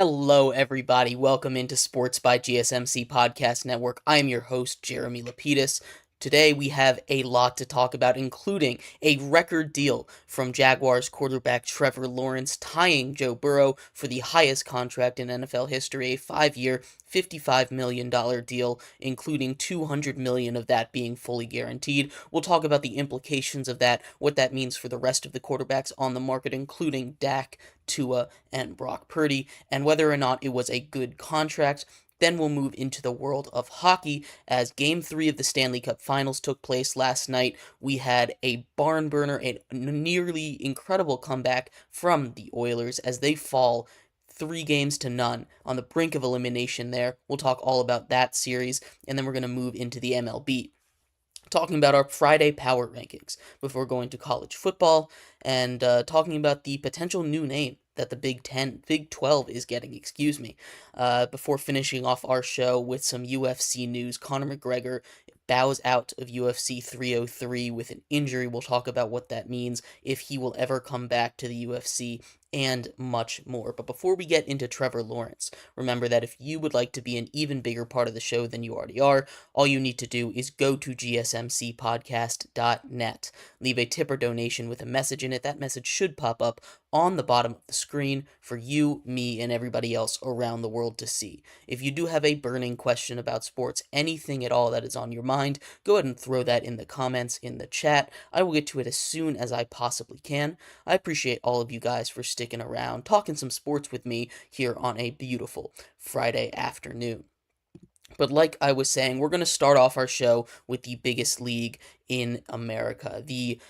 Hello, everybody. Welcome into Sports by GSMC Podcast Network. I am your host, Jeremy Lapidus. Today, we have a lot to talk about, including a record deal from Jaguars quarterback Trevor Lawrence, tying Joe Burrow for the highest contract in NFL history, a 5-year, $55 million deal, including $200 million of that being fully guaranteed. We'll talk about the implications of that, what that means for the rest of the quarterbacks on the market, including Dak, Tua, and Brock Purdy, and whether or not it was a good contract. Then we'll move into the world of hockey as Game 3 of the Stanley Cup Finals took place last night. We had a barn burner, a nearly incredible comeback from the Oilers as they fall 3-0 on the brink of elimination there. We'll talk all about that series, and then we're going to move into the MLB, talking about our Friday Power Rankings before going to college football and talking about the potential new name that the Big 12 is getting, before finishing off our show with some UFC news. Conor McGregor bows out of UFC 303 with an injury. We'll talk about what that means, if he will ever come back to the UFC, and much more. But before we get into Trevor Lawrence, remember that if you would like to be an even bigger part of the show than you already are, all you need to do is go to gsmcpodcast.net. Leave a tip or donation with a message in it. That message should pop up on the bottom of the screen for you, me, and everybody else around the world to see. If you do have a burning question about sports, anything at all that is on your mind, go ahead and throw that in the comments in the chat. I will get to it as soon as I possibly can. I appreciate all of you guys for sticking around, talking some sports with me here on a beautiful Friday afternoon. But like I was saying, we're going to start off our show with the biggest league in America. The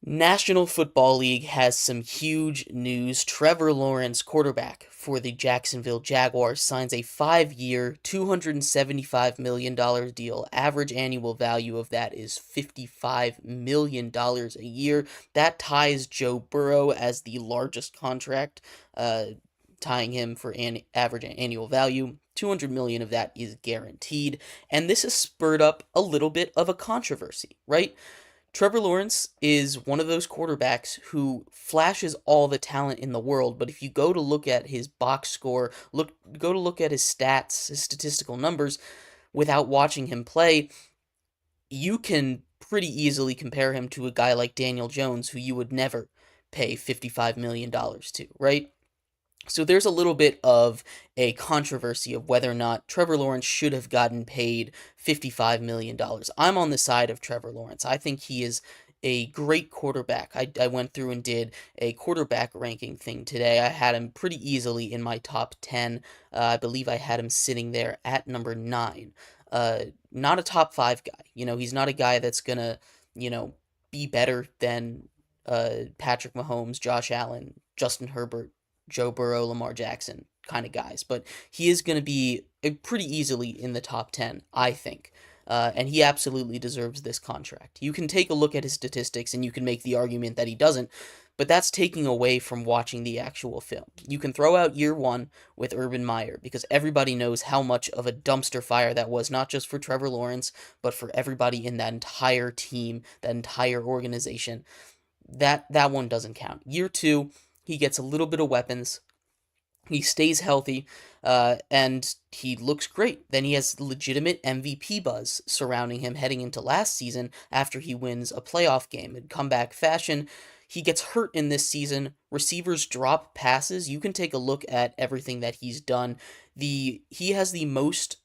National Football League has some huge news. Trevor Lawrence, quarterback for the Jacksonville Jaguars, signs a 5-year, $275 million deal. Average annual value of that is $55 million a year. That ties Joe Burrow as the largest contract, tying him for an average annual value. $200 million of that is guaranteed. And this has spurred up a little bit of a controversy, right? Trevor Lawrence is one of those quarterbacks who flashes all the talent in the world, but if you go to look at his box score, go to look at his stats, his statistical numbers, without watching him play, you can pretty easily compare him to a guy like Daniel Jones, who you would never pay $55 million to, right? So there's a little bit of a controversy of whether or not Trevor Lawrence should have gotten paid $55 million. I'm on the side of Trevor Lawrence. I think he is a great quarterback. I went through and did a quarterback ranking thing today. I had him pretty easily in my top 10. I believe I had him sitting there at number 9. Not a top 5 guy. He's not a guy that's going to, be better than Patrick Mahomes, Josh Allen, Justin Herbert, Joe Burrow, Lamar Jackson kind of guys, but he is going to be pretty easily in the top 10, I think, and he absolutely deserves this contract. You can take a look at his statistics and you can make the argument that he doesn't, but that's taking away from watching the actual film. You can throw out year 1 with Urban Meyer, because everybody knows how much of a dumpster fire that was, not just for Trevor Lawrence, but for everybody in that entire team, that entire organization. That one doesn't count. Year 2, he gets a little bit of weapons, he stays healthy, and he looks great. Then he has legitimate MVP buzz surrounding him heading into last season after he wins a playoff game in comeback fashion. He gets hurt in this season. Receivers drop passes. You can take a look at everything that he's done. He has the most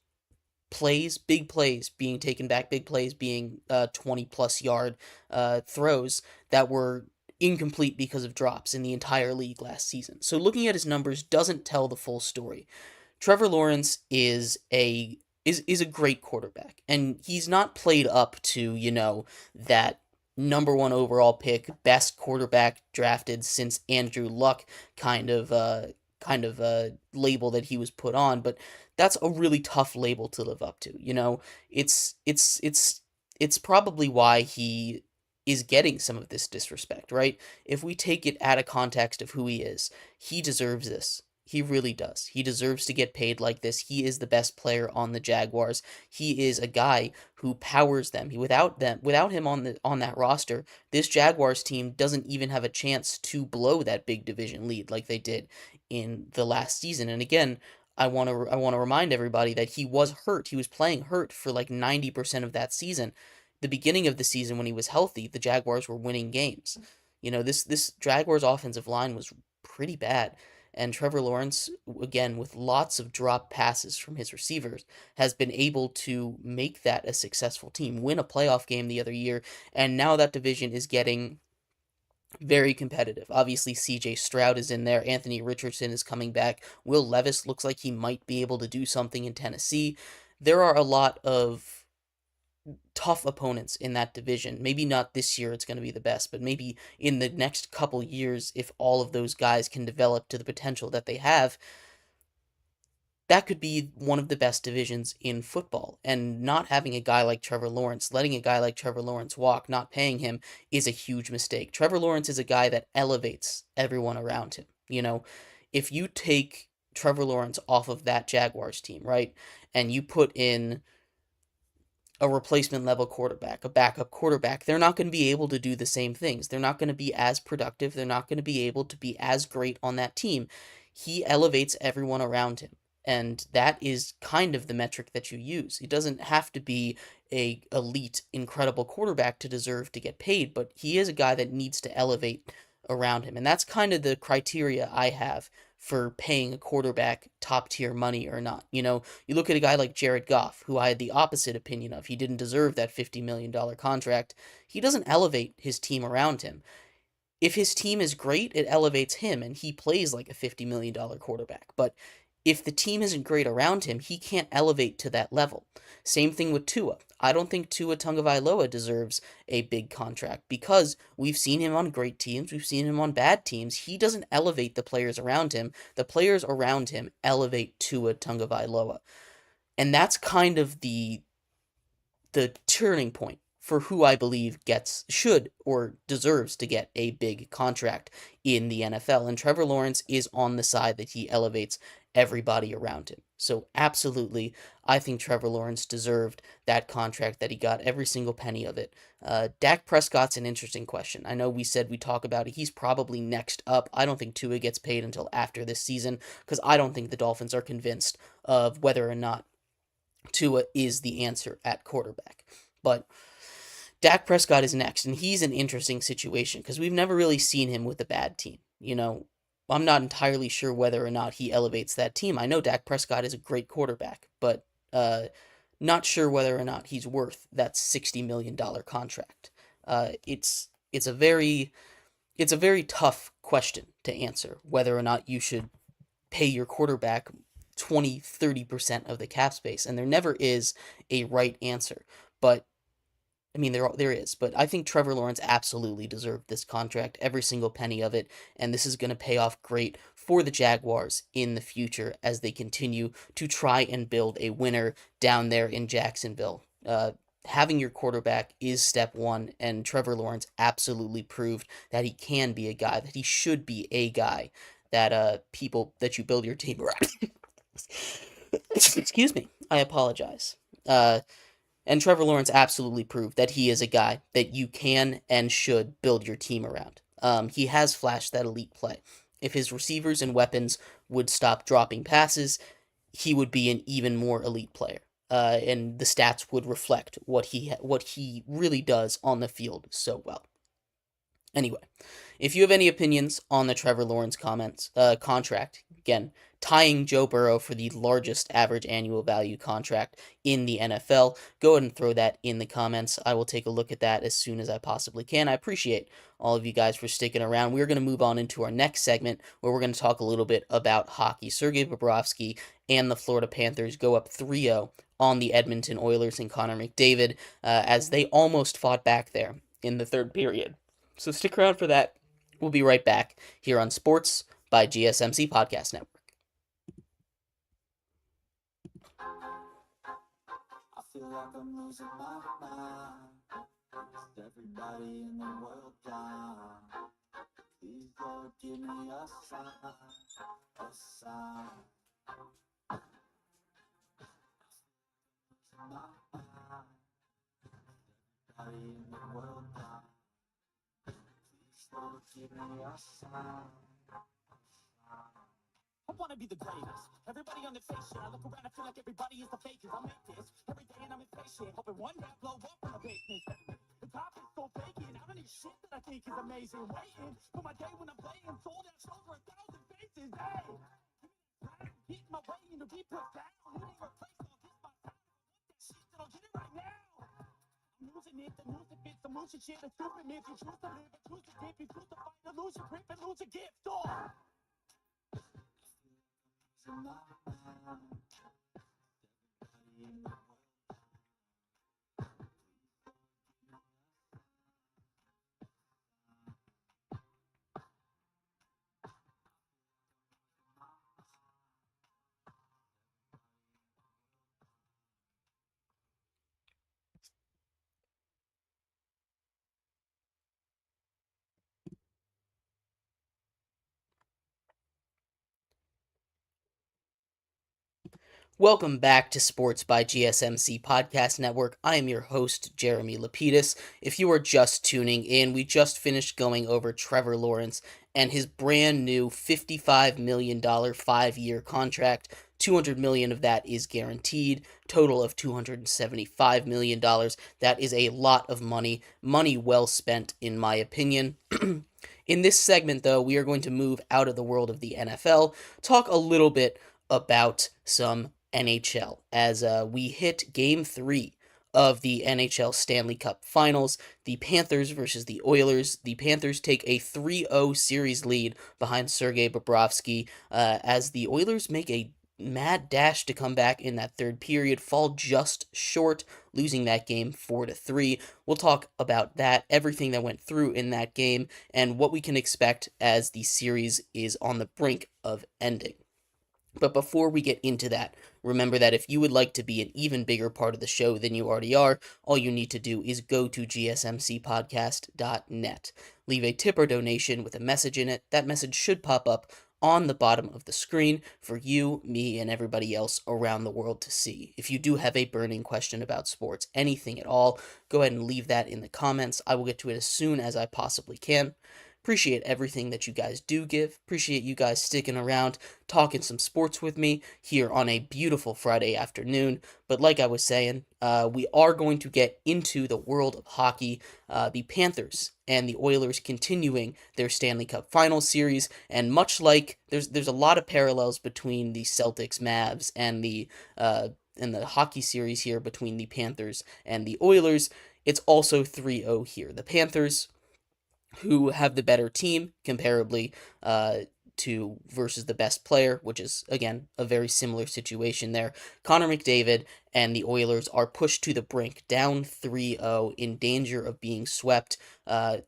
big plays being taken back, big plays being 20-plus yard throws that were incomplete because of drops in the entire league last season. So looking at his numbers doesn't tell the full story. Trevor Lawrence is a great quarterback, and he's not played up to, that number 1 overall pick, best quarterback drafted since Andrew Luck kind of label that he was put on, but that's a really tough label to live up to. It's probably why he is getting some of this disrespect, right? If we take it out of context of who he deserves this. He really does. He deserves to get paid like this. He is the best player on the Jaguars. He is a guy who powers them. Without him on that roster, this Jaguars team doesn't even have a chance to blow that big division lead like they did in the last season. And again, I want to remind everybody that he was hurt. He was playing hurt for like 90% of that season. The beginning of the season when he was healthy, the Jaguars were winning games. This Jaguars offensive line was pretty bad. And Trevor Lawrence, again, with lots of drop passes from his receivers, has been able to make that a successful team, win a playoff game the other year, and now that division is getting very competitive. Obviously, CJ Stroud is in there. Anthony Richardson is coming back. Will Levis looks like he might be able to do something in Tennessee. There are a lot of tough opponents in that division. Maybe not this year it's going to be the best, but maybe in the next couple years, if all of those guys can develop to the potential that they have, that could be one of the best divisions in football. And not having a guy like Trevor Lawrence, letting a guy like Trevor Lawrence walk, not paying him, is a huge mistake. Trevor Lawrence is a guy that elevates everyone around him. If you take Trevor Lawrence off of that Jaguars team, right, and you put in a replacement level quarterback, a backup quarterback, they're not going to be able to do the same things. They're not going to be as productive. They're not going to be able to be as great on that team. He elevates everyone around him. And that is kind of the metric that you use. He doesn't have to be a elite, incredible quarterback to deserve to get paid, but he is a guy that needs to elevate around him. And that's kind of the criteria I have for paying a quarterback top tier money or not. You look at a guy like Jared Goff, who I had the opposite opinion of. He didn't deserve that $50 million contract. He doesn't elevate his team around him. If his team is great, it elevates him, and he plays like a $50 million quarterback. But if the team isn't great around him, he can't elevate to that level. Same thing with Tua. I don't think Tua Tagovailoa deserves a big contract because we've seen him on great teams, we've seen him on bad teams. He doesn't elevate the players around him. The players around him elevate Tua Tagovailoa. And that's kind of the turning point for who I believe should or deserves to get a big contract in the NFL. And Trevor Lawrence is on the side that he elevates everybody around him. So absolutely, I think Trevor Lawrence deserved that contract that he got, every single penny of it. Dak Prescott's an interesting question. I know we said we talk about it. He's probably next up. I don't think Tua gets paid until after this season because I don't think the Dolphins are convinced of whether or not Tua is the answer at quarterback. But Dak Prescott is next, and he's an interesting situation because we've never really seen him with a bad team. I'm not entirely sure whether or not he elevates that team. I know Dak Prescott is a great quarterback, but not sure whether or not he's worth that $60 million contract. It's a very tough question to answer, whether or not you should pay your quarterback 20-30% of the cap space, and there never is a right answer. But I mean, there is, but I think Trevor Lawrence absolutely deserved this contract, every single penny of it, and this is going to pay off great for the Jaguars in the future as they continue to try and build a winner down there in Jacksonville. Having your quarterback is step one, and Trevor Lawrence absolutely proved that he can be a guy, that he should be a guy that you build your team around. Excuse me, I apologize. And Trevor Lawrence absolutely proved that he is a guy that you can and should build your team around. He has flashed that elite play. If his receivers and weapons would stop dropping passes, he would be an even more elite player. And the stats would reflect what he really does on the field so well. Anyway, if you have any opinions on the Trevor Lawrence contract, again, tying Joe Burrow for the largest average annual value contract in the NFL, go ahead and throw that in the comments. I will take a look at that as soon as I possibly can. I appreciate all of you guys for sticking around. We're going to move on into our next segment where we're going to talk a little bit about hockey. Sergei Bobrovsky and the Florida Panthers go up 3-0 on the Edmonton Oilers and Connor McDavid as they almost fought back there in the third period. So stick around for that. We'll be right back here on Sports by GSMC Podcast Network. I feel like I'm losing my mind. Everybody in the world blind. Please, Lord, give me a sign. A I wanna be the greatest. Everybody on the face shit. I look around, I feel like everybody is the fakest. I make this every day and I'm impatient. Hoping one day I blow up in the basement. The top is so vacant. I don't need shit that I think is amazing. Waiting for my day when I'm playing. Sold out shows for 1,000 faces. Hey, hit my way into be put down. It ain't replaced all this my time. That shit that I'll get it right now. I'm losing it, the news that fits, I'm losing shit. A stupid myth. You choose to live, and choose to dip. You choose to fight, to lose your grip and lose a gift. Oh. Welcome back to Sports by GSMC Podcast Network. I am your host, Jeremy Lapidus. If you are just tuning in, we just finished going over Trevor Lawrence and his brand new $55 million 5-year contract. $200 million of that is guaranteed, total of $275 million. That is a lot of money well spent in my opinion. In this segment, though, we are going to move out of the world of the NFL, talk a little bit about some NHL as we hit Game 3 of the NHL Stanley Cup Finals. The Panthers versus the Oilers. The Panthers take a 3-0 series lead behind Sergei Bobrovsky as the Oilers make a mad dash to come back in that third period, fall just short, losing that game 4-3. We'll talk about that, everything that went through in that game, and what we can expect as the series is on the brink of ending. But before we get into that, remember that if you would like to be an even bigger part of the show than you already are, all you need to do is go to gsmcpodcast.net. Leave a tip or donation with a message in it. That message should pop up on the bottom of the screen for you, me, and everybody else around the world to see. If you do have a burning question about sports, anything at all, go ahead and leave that in the comments. I will get to it as soon as I possibly can. Appreciate everything that you guys do give. Appreciate you guys sticking around, talking some sports with me here on a beautiful Friday afternoon. But like I was saying, we are going to get into the world of hockey. The Panthers and the Oilers continuing their Stanley Cup Finals series, and much like there's a lot of parallels between the Celtics, Mavs, and the hockey series here between the Panthers and the Oilers. It's also 3-0 here. The Panthers, who have the better team comparably to versus the best player, which is, again, a very similar situation there. Connor McDavid and the Oilers are pushed to the brink, down 3-0, in danger of being swept.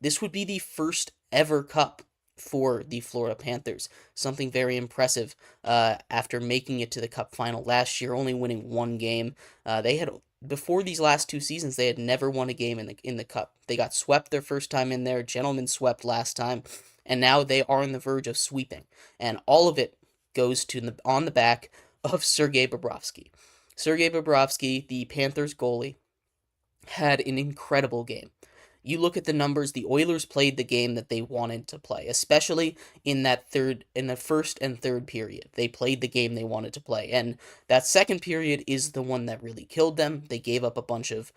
This would be the first ever cup for the Florida Panthers. Something very impressive after making it to the cup final last year, only winning one game. They had Before these last two seasons, they had never won a game in the cup. They got swept their first time in there, gentlemen swept last time, and now they are on the verge of sweeping. And all of it goes on the back of Sergei Bobrovsky. Sergei Bobrovsky, the Panthers goalie, had an incredible game. You look at the numbers, the Oilers played the game that they wanted to play, especially in the first and third period. They played the game they wanted to play. And that second period is the one that really killed them. They gave up a bunch of,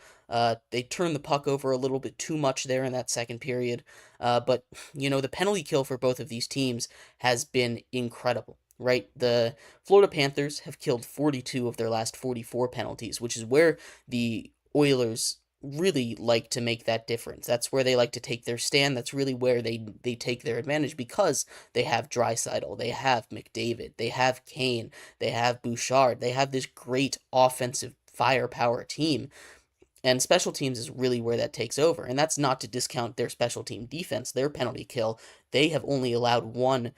they turned the puck over a little bit too much there in that second period. But, the penalty kill for both of these teams has been incredible. Right? The Florida Panthers have killed 42 of their last 44 penalties, which is where the Oilers really like to make that difference. That's where they like to take their stand. That's really where they take their advantage because they have Draisaitl, they have McDavid, they have Kane, they have Bouchard, they have this great offensive firepower team. And special teams is really where that takes over. And that's not to discount their special team defense, their penalty kill. They have only allowed one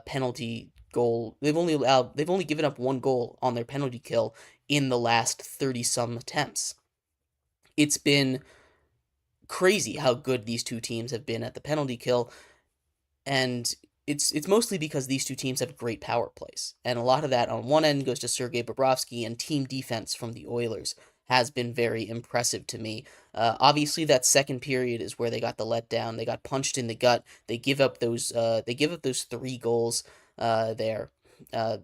penalty goal. They've only given up one goal on their penalty kill in the last 30 some attempts. It's been crazy how good these two teams have been at the penalty kill. And it's mostly because these two teams have great power plays, and a lot of that on one end goes to Sergei Bobrovsky, and team defense from the Oilers has been very impressive to me. Obviously, that second period is where they got the letdown. They got punched in the gut. They give up those. They give up those 3 goals. There, uh,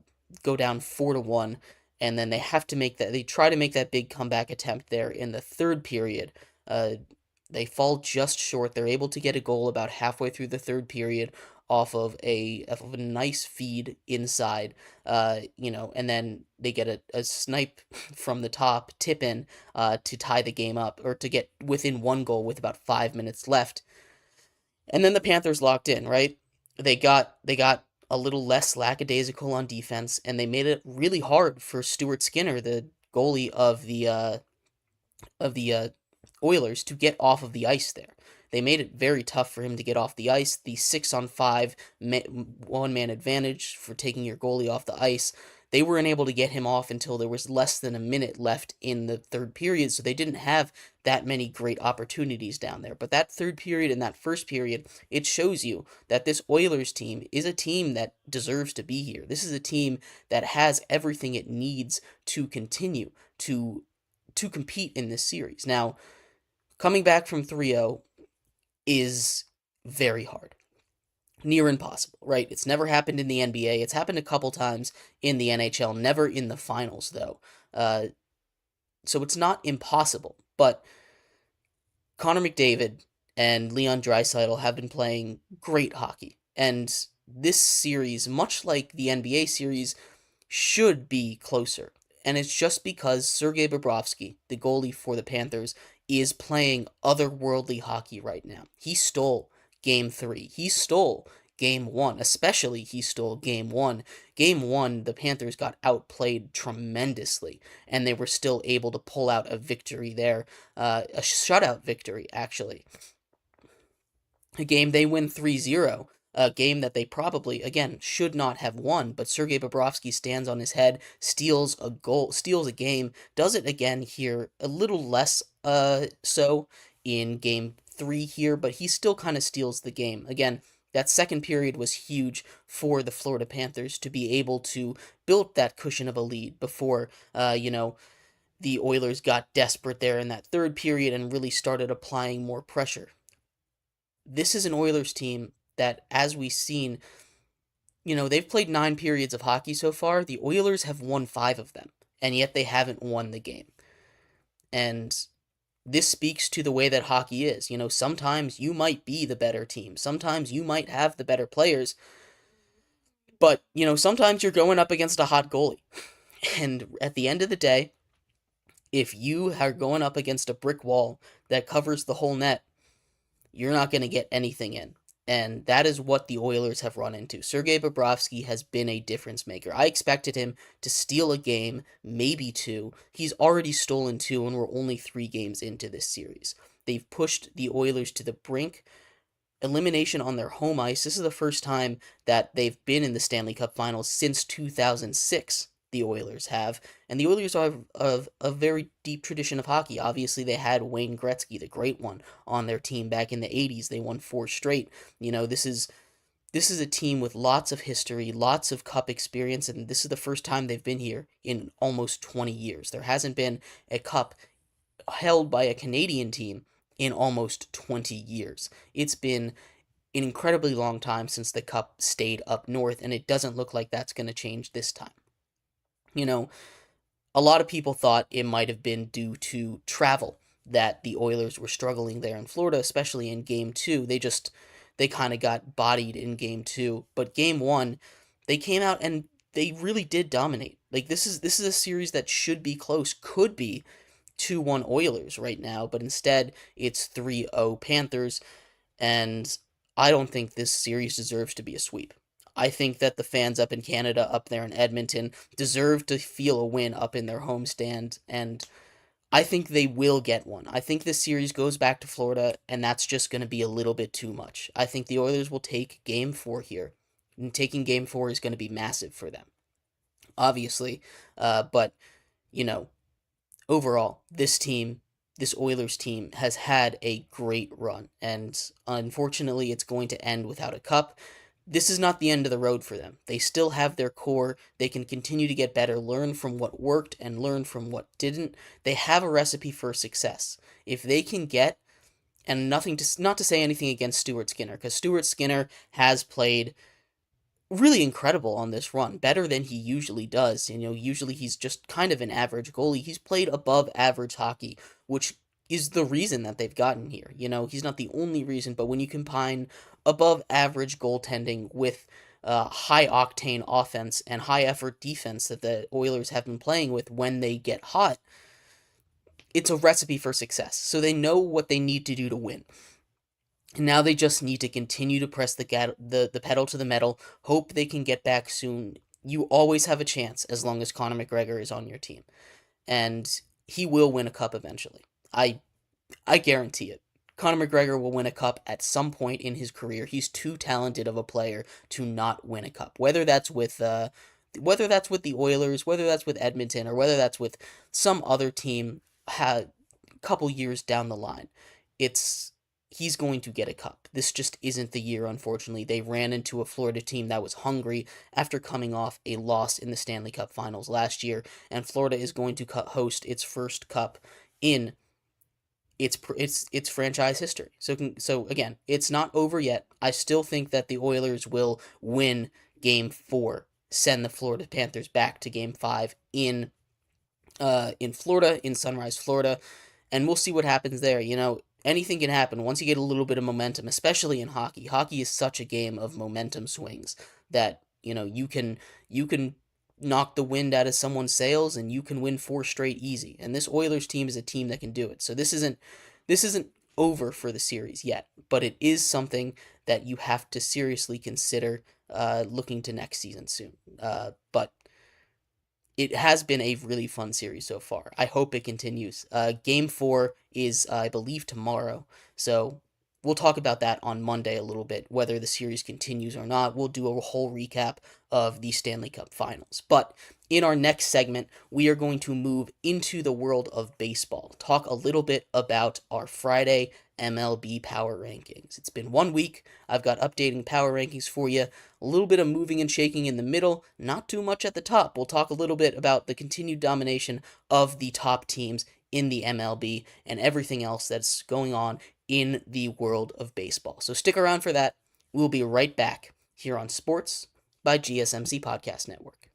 go down 4-1, and then they have to make that. They try to make that big comeback attempt there in the third period. Uh, they fall just short. They're able to get a goal about halfway through the third period off of a nice feed inside, and then they get a snipe from the top, tip in, to tie the game up, or to get within 1 goal with about 5 minutes left. And then the Panthers locked in, right? They got a little less lackadaisical on defense, and they made it really hard for Stuart Skinner, the goalie of the Oilers, to get off of the ice there. They made it very tough for him to get off the ice. The 6-on-5 one-man advantage for taking your goalie off the ice, they weren't able to get him off until there was less than a minute left in the third period, so they didn't have that many great opportunities down there. But that third period and that first period, it shows you that this Oilers team is a team that deserves to be here. This is a team that has everything it needs to continue to compete in this series. Now, coming back from 3-0 is very hard. Near impossible, right? It's never happened in the NBA. It's happened a couple times in the NHL, never in the finals, though. So it's not impossible. But Connor McDavid and Leon Draisaitl have been playing great hockey. And this series, much like the NBA series, should be closer. And it's just because Sergei Bobrovsky, the goalie for the Panthers, is playing otherworldly hockey right now. He stole Game 3. He stole Game 1. Especially, he stole Game 1. Game 1, the Panthers got outplayed tremendously, and they were still able to pull out a victory there. A shutout victory, actually. A game they win 3-0. A game that they probably, again, should not have won, but Sergei Bobrovsky stands on his head, steals a goal, steals a game, does it again here, a little less so in Game 3 here, but he still kind of steals the game. Again, that second period was huge for the Florida Panthers to be able to build that cushion of a lead before, the Oilers got desperate there in that third period and really started applying more pressure. This is an Oilers team that, as we've seen, they've played 9 periods of hockey so far. The Oilers have won 5 of them, and yet they haven't won the game. And this speaks to the way that hockey is. Sometimes you might be the better team. Sometimes you might have the better players. But, sometimes you're going up against a hot goalie. And at the end of the day, if you are going up against a brick wall that covers the whole net, you're not going to get anything in. And that is what the Oilers have run into. Sergei Bobrovsky has been a difference maker. I expected him to steal a game, maybe 2. He's already stolen 2, and we're only 3 games into this series. They've pushed the Oilers to the brink. Elimination on their home ice. This is the first time that they've been in the Stanley Cup Finals since 2006. The Oilers have, and the Oilers are of a very deep tradition of hockey. Obviously, they had Wayne Gretzky, the great one, on their team back in the 80s. They won 4 straight. This is a team with lots of history, lots of cup experience, and this is the first time they've been here in almost 20 years. There hasn't been a cup held by a Canadian team in almost 20 years. It's been an incredibly long time since the cup stayed up north, and it doesn't look like that's going to change this time. A lot of people thought it might have been due to travel that the Oilers were struggling there in Florida, especially in Game 2. They kind of got bodied in Game 2, but Game 1, they came out and they really did dominate. Like, this is a series that should be close, could be 2-1 Oilers right now, but instead it's 3-0 Panthers, and I don't think this series deserves to be a sweep. I think that the fans up in Canada, up there in Edmonton, deserve to feel a win up in their homestand, and I think they will get one. I think this series goes back to Florida, and that's just going to be a little bit too much. I think the Oilers will take Game 4 here, and taking Game 4 is going to be massive for them, obviously, but, overall, this Oilers team has had a great run, and unfortunately, it's going to end without a cup. this is not the end of the road for them. They still have their core. They can continue to get better, learn from what worked and learn from what didn't. They have a recipe for success. If they can get, and not to say anything against Stuart Skinner, because Stuart Skinner has played really incredible on this run, better than he usually does. Usually he's just kind of an average goalie. He's played above average hockey, which is the reason that they've gotten here. He's not the only reason, but when you combine above average goaltending with high octane offense and high effort defense that the Oilers have been playing with when they get hot, it's a recipe for success. So they know what they need to do to win. And now they just need to continue to press the pedal to the metal, hope they can get back soon. You always have a chance as long as Conor McGregor is on your team. And he will win a cup eventually. I guarantee it. Conor McGregor will win a cup at some point in his career. He's too talented of a player to not win a cup. Whether that's with the Oilers, whether that's with Edmonton, or whether that's with some other team a couple years down the line, he's going to get a cup. This just isn't the year, unfortunately. They ran into a Florida team that was hungry after coming off a loss in the Stanley Cup Finals last year, and Florida is going to host its first cup in its franchise history. So again, it's not over yet. I still think that the Oilers will win Game 4, send the Florida Panthers back to Game 5 in Florida, in Sunrise, Florida, and we'll see what happens there. Anything can happen once you get a little bit of momentum, especially in hockey. Hockey is such a game of momentum swings that, you can knock the wind out of someone's sails and you can win 4 straight easy. And this Oilers team is a team that can do it. So this isn't over for the series yet, but it is something that you have to seriously consider looking to next season soon. But it has been a really fun series so far. I hope it continues. Game 4 is, I believe, tomorrow. So we'll talk about that on Monday a little bit, whether the series continues or not. We'll do a whole recap of the Stanley Cup Finals. But in our next segment, we are going to move into the world of baseball, talk a little bit about our Friday MLB Power Rankings. It's been 1 week. I've got updating power rankings for you. A little bit of moving and shaking in the middle, not too much at the top. We'll talk a little bit about the continued domination of the top teams in the MLB and everything else that's going on in the world of baseball. So stick around for that. We'll be right back here on Sports by GSMC Podcast Network.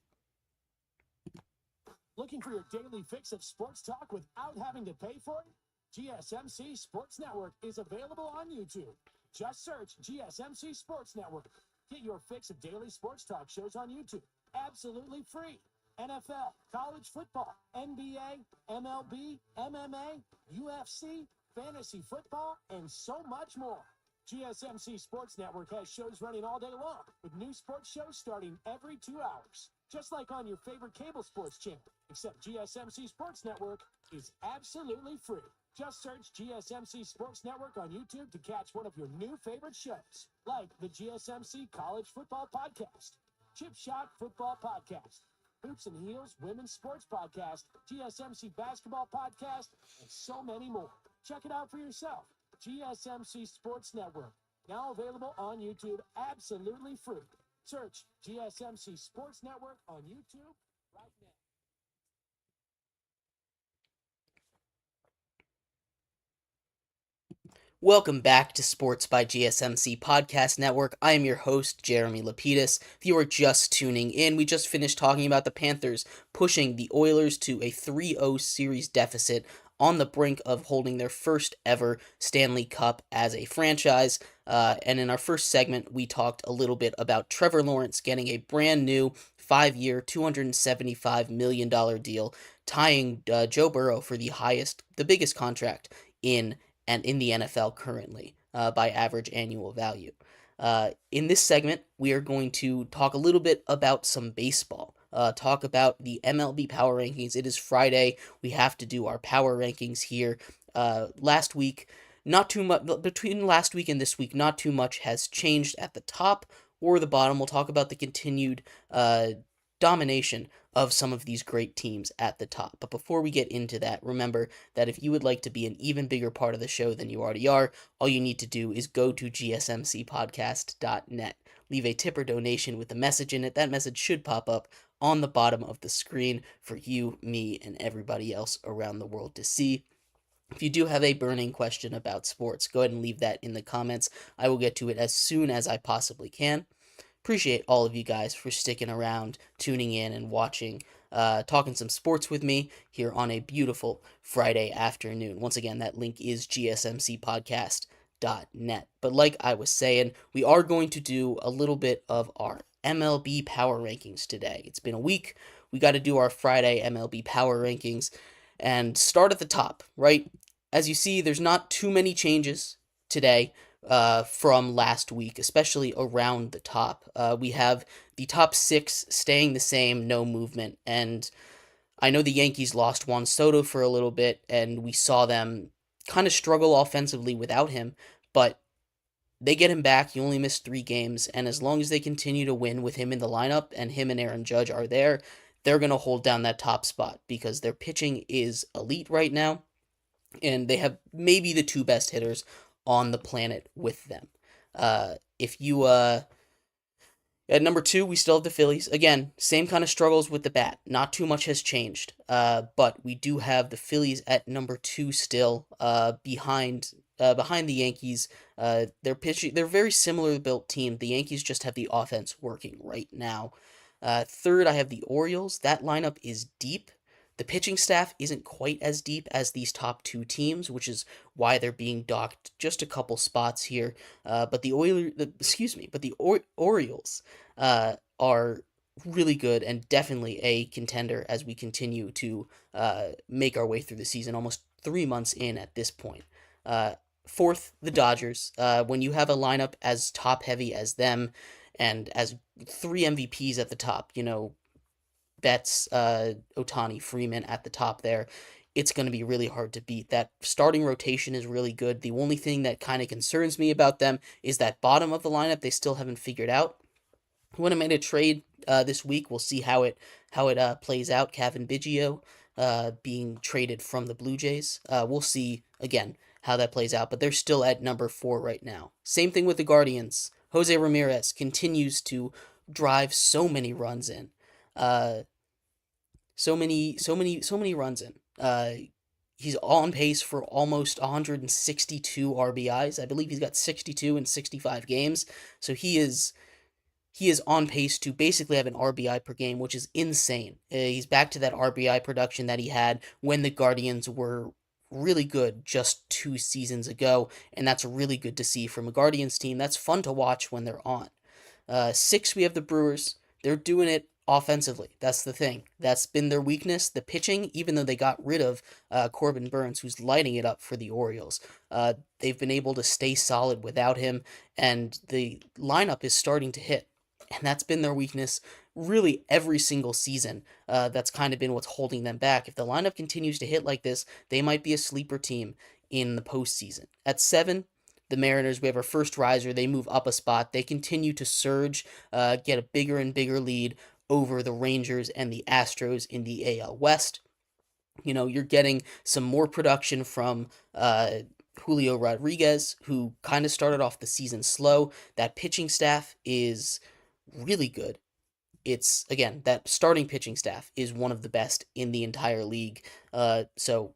Looking for your daily fix of sports talk without having to pay for it? GSMC Sports Network is available on YouTube. Just search GSMC Sports Network. Get your fix of daily sports talk shows on YouTube, absolutely free. NFL, college football, NBA, MLB, MMA, UFC, fantasy football, and so much more. GSMC Sports Network has shows running all day long, with new sports shows starting every 2 hours. Just like on your favorite cable sports channel, except GSMC Sports Network is absolutely free. Just search GSMC Sports Network on YouTube to catch one of your new favorite shows, like the GSMC College Football Podcast, Chip Shot Football Podcast, Hoops and Heels Women's Sports Podcast, GSMC Basketball Podcast, and so many more. Check it out for yourself. GSMC Sports Network, now available on YouTube, absolutely free. Search GSMC Sports Network on YouTube right now. Welcome back to Sports by GSMC Podcast Network. I am your host, Jeremy Lapidus. If you are just tuning in, we just finished talking about the Panthers pushing the Oilers to a 3-0 series deficit on the brink of holding their first ever Stanley Cup as a franchise. And in our first segment, we talked a little bit about Trevor Lawrence getting a brand new 5-year, $275 million deal, tying Joe Burrow for the biggest contract in the NFL currently by average annual value. In this segment, we are going to talk a little bit about some baseball. Talk about the MLB Power Rankings. It is Friday. We have to do our power rankings here. Last week, not too much between last week and this week. Not too much has changed at the top or the bottom. We'll talk about the continued domination of some of these great teams at the top. But before we get into that, remember that if you would like to be an even bigger part of the show than you already are, all you need to do is go to gsmcpodcast.net. leave a tip or donation with a message in it. That message should pop up on the bottom of the screen for you, me, and everybody else around the world to see. If you do have a burning question about sports, go ahead and leave that in the comments. I will get to it as soon as I possibly can. Appreciate all of you guys for sticking around, tuning in, and watching, talking some sports with me here on a beautiful Friday afternoon. Once again, that link is gsmcpodcast.net. But like I was saying, we are going to do a little bit of our MLB Power Rankings today. It's been a week. We got to do our Friday MLB Power Rankings and start at the top, right? As you see, there's not too many changes today from last week, especially around the top. We have the top 6 staying the same, no movement. And I know the Yankees lost Juan Soto for a little bit, and we saw them kind of struggle offensively without him, but they get him back. He only missed 3 games, and as long as they continue to win with him in the lineup and him and Aaron Judge are there, they're going to hold down that top spot because their pitching is elite right now, and they have maybe the 2 best hitters on the planet with them. If you At number 2, we still have the Phillies. Again, same kind of struggles with the bat. Not too much has changed. But we do have the Phillies at number 2 still, behind the Yankees. They're pitching. They're a very similar built team. The Yankees just have the offense working right now. Third, I have the Orioles. That lineup is deep. The pitching staff isn't quite as deep as these top 2 teams, which is why they're being docked just a couple spots here. But the Orioles are really good and definitely a contender as we continue to make our way through the season, almost 3 months in at this point. Fourth, the Dodgers. When you have a lineup as top heavy as them and as 3 MVPs at the top, Betts, Ohtani, Freeman at the top there, it's going to be really hard to beat. That starting rotation is really good. The only thing that kind of concerns me about them is that bottom of the lineup they still haven't figured out. When I made a trade this week, we'll see how it plays out. Kevin Biggio being traded from the Blue Jays. We'll see, again, how that plays out, but they're still at number 4 right now. Same thing with the Guardians. Jose Ramirez continues to drive so many runs in. So many runs in. He's on pace for almost 162 RBIs. I believe he's got 62 in 65 games. So he is on pace to basically have an RBI per game, which is insane. He's back to that RBI production that he had when the Guardians were really good just 2 seasons ago, and that's really good to see from a Guardians team. That's fun to watch when they're on. 6, we have the Brewers. They're doing it offensively. That's the thing. That's been their weakness, the pitching, even though they got rid of Corbin Burns, who's lighting it up for the Orioles. They've been able to stay solid without him, and the lineup is starting to hit. And that's been their weakness really every single season. That's kind of been what's holding them back. If the lineup continues to hit like this, they might be a sleeper team in the postseason. At 7, the Mariners, we have our first riser. They move up a spot. They continue to surge, get a bigger and bigger lead over the Rangers and the Astros in the AL West. You're getting some more production from Julio Rodriguez, who kind of started off the season slow. That pitching staff is really good. It's, again, that starting pitching staff is one of the best in the entire league. So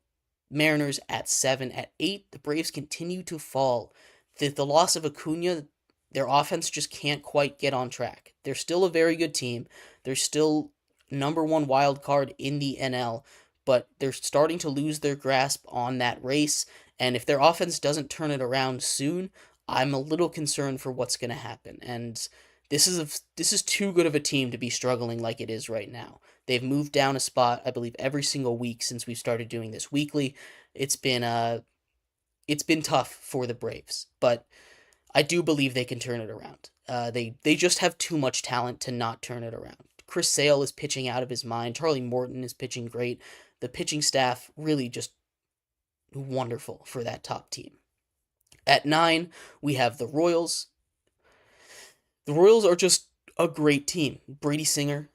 Mariners at 7. At 8, the Braves continue to fall. The loss of Acuna, their offense just can't quite get on track. They're still a very good team. They're still number 1 wild card in the NL, but they're starting to lose their grasp on that race. And if their offense doesn't turn it around soon, I'm a little concerned for what's going to happen. And this is too good of a team to be struggling like it is right now. They've moved down a spot, I believe, every single week since we started doing this weekly. It's been tough for the Braves, but I do believe they can turn it around. They just have too much talent to not turn it around. Chris Sale is pitching out of his mind. Charlie Morton is pitching great. The pitching staff really just wonderful for that top team. At 9, we have the Royals. The Royals are just a great team. Brady Singer,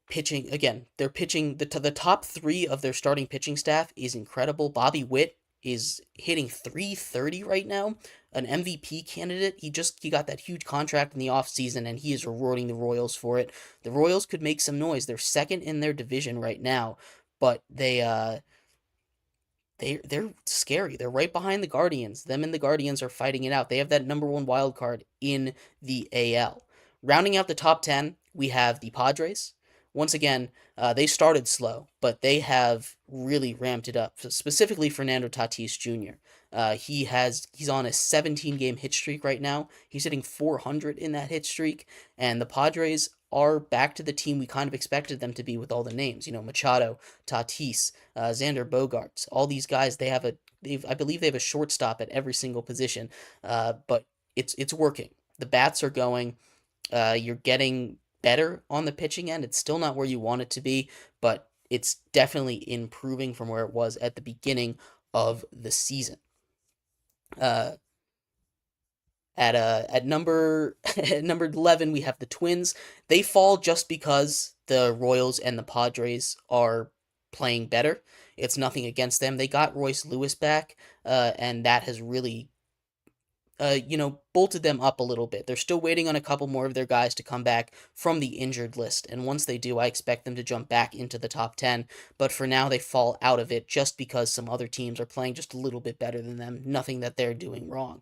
pitching, again, they're pitching, the top 3 of their starting pitching staff is incredible. Bobby Witt is hitting 330 right now, an MVP candidate. He got that huge contract in the offseason, and he is rewarding the Royals for it. The Royals could make some noise. They're second in their division right now, but they're scary. They're right behind the Guardians. Them and the Guardians are fighting it out. They have that number one wild card in the AL. Rounding out the top 10, we have the Padres. Once again, they started slow, but they have really ramped it up. Specifically, Fernando Tatis Jr. He's on a 17 game hit streak right now. He's hitting 400 in that hit streak, and the Padres are back to the team we kind of expected them to be with all the names. Machado, Tatis, Xander Bogaerts, all these guys. I believe they have a shortstop at every single position, but it's working. The bats are going. You're getting better on the pitching end. It's still not where you want it to be, but it's definitely improving from where it was at the beginning of the season. Uh, at number at number 11, we have the Twins. They fall just because the Royals and the Padres are playing better. It's nothing against them. They got Royce Lewis back, and that has really bolted them up a little bit. They're still waiting on a couple more of their guys to come back from the injured list, and once they do, I expect them to jump back into the top 10, but for now they fall out of it just because some other teams are playing just a little bit better than them, nothing that they're doing wrong.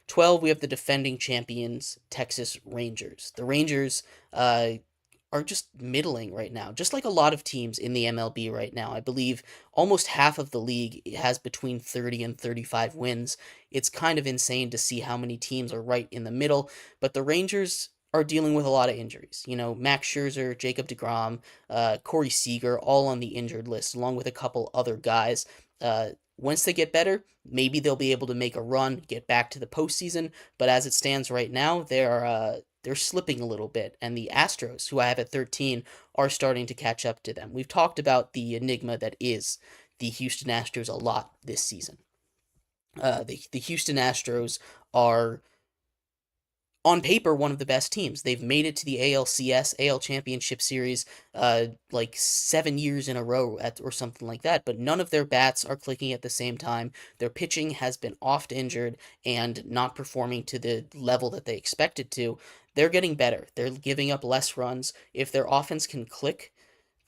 12, we have the defending champions, Texas Rangers. The Rangers are just middling right now, just like a lot of teams in the MLB right now. I believe almost half of the league has between 30 and 35 wins. It's kind of insane to see how many teams are right in the middle, but the Rangers are dealing with a lot of injuries. Max Scherzer, Jacob deGrom, Corey Seager, all on the injured list, along with a couple other guys. Once they get better, maybe they'll be able to make a run, get back to the postseason. But as it stands right now, they're slipping a little bit, and the Astros, who I have at 13, are starting to catch up to them. We've talked about the enigma that is the Houston Astros a lot this season. The Houston Astros are, on paper, one of the best teams. They've made it to the ALCS, AL Championship Series, like 7 years in a row or something like that, but none of their bats are clicking at the same time. Their pitching has been oft injured and not performing to the level that they expected to. They're getting better. They're giving up less runs. If their offense can click,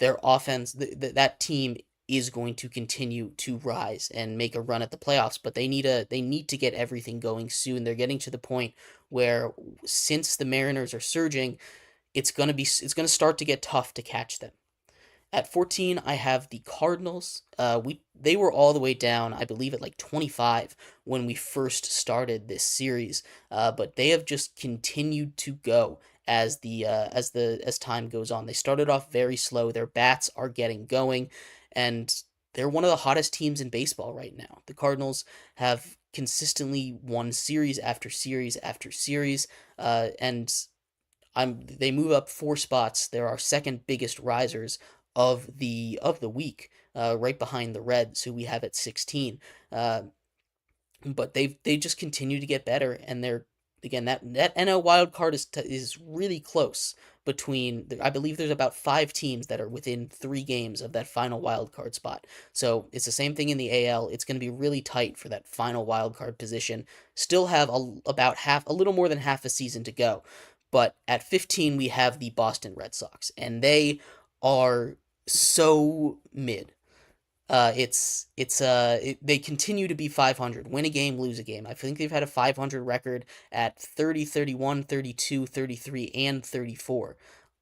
that team is going to continue to rise and make a run at the playoffs, but they need to get everything going soon. They're getting to the point where, since the Mariners are surging, it's going to start to get tough to catch them. At 14, I have the Cardinals. They were all the way down, I believe, at like 25 when we first started this series, but they have just continued to go as time goes on. They started off very slow. Their bats are getting going, and they're one of the hottest teams in baseball right now. The Cardinals have consistently won series after series after series, and they move up 4 spots. They're our second biggest risers of the week, right behind the Reds, who we have at 16. But they just continue to get better, and they're, again, that NL wild card is really close. I believe there's about 5 teams that are within 3 games of that final wild card spot. So it's the same thing in the AL. It's going to be really tight for that final wild card position. Still have a little more than half a season to go. But at 15, we have the Boston Red Sox, and they are so mid. They continue to be 500, win a game, lose a game. I think they've had a 500 record at 30, 31, 32, 33, and 34.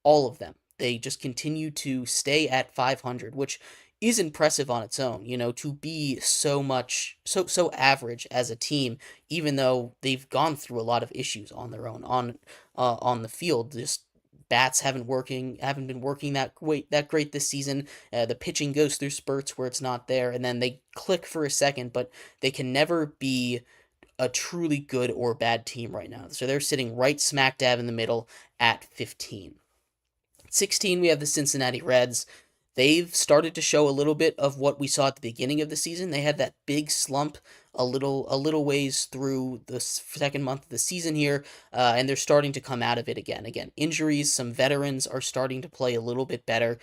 All of them. They just continue to stay at 500, which is impressive on its own, to be so average as a team, even though they've gone through a lot of issues on their own on the field. Just bats haven't been working that great this season. The pitching goes through spurts where it's not there, and then they click for a second, but they can never be a truly good or bad team right now. So they're sitting right smack dab in the middle at 15. 16, we have the Cincinnati Reds. They've started to show a little bit of what we saw at the beginning of the season. They had that big slump a little ways through the second month of the season here, and they're starting to come out of it again. Again, injuries, some veterans are starting to play a little bit better,